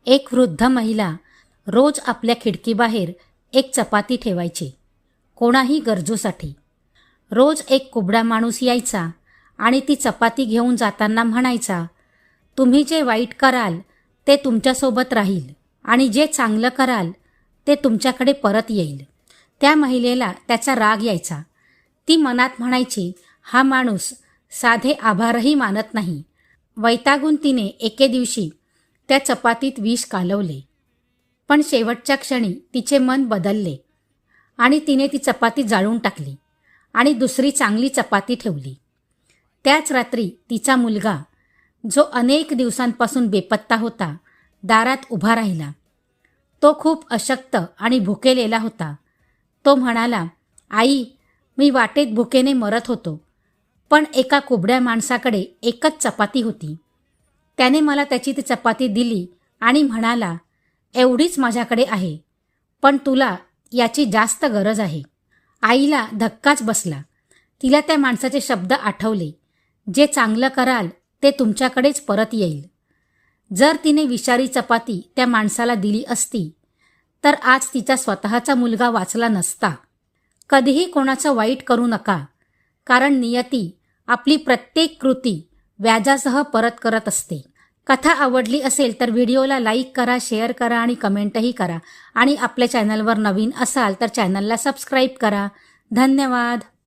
एक वृद्ध महिला रोज आपल्या खिडकीबाहेर एक चपाती ठेवायची, कोणाही गरजूसाठी. रोज एक कुबडा माणूस यायचा आणि ती चपाती घेऊन जाताना म्हणायचा, तुम्ही जे वाईट कराल ते तुमच्यासोबत राहील आणि जे चांगलं कराल ते तुमच्याकडे परत येईल. त्या महिलेला त्याचा राग यायचा. ती मनात म्हणायची, हा माणूस साधे आभारही मानत नाही. वैतागून तिने एके दिवशी त्या चपातीत विष कालवले. पण शेवटच्या क्षणी तिचे मन बदलले आणि तिने ती चपाती जाळून टाकली आणि दुसरी चांगली चपाती ठेवली. त्याच रात्री तिचा मुलगा, जो अनेक दिवसांपासून बेपत्ता होता, दारात उभा राहिला. तो खूप अशक्त आणि भुकेलेला होता. तो म्हणाला, आई, मी वाटेत भुकेने मरत होतो, पण एका कुबड्या माणसाकडे एकच चपाती होती. त्याने मला त्याची ती चपाती दिली आणि म्हणाला, एवढीच माझ्याकडे आहे, पण तुला याची जास्त गरज आहे. आईला धक्काच बसला. तिला त्या माणसाचे शब्द आठवले, जे चांगलं कराल ते तुमच्याकडेच परत येईल. जर तिने विषारी चपाती त्या माणसाला दिली असती तर आज तिचा स्वतःचा मुलगा वाचला नसता. कधीही कोणाचं वाईट करू नका, कारण नियती आपली प्रत्येक कृती व्याजासह परत करत असते. कथा आवडली असेल तर व्हिडिओला लाईक करा, शेअर करा आणि कमेंटही करा. आणि आपल्या चॅनलवर नवीन असाल तर चॅनलला सबस्क्राईब करा. धन्यवाद.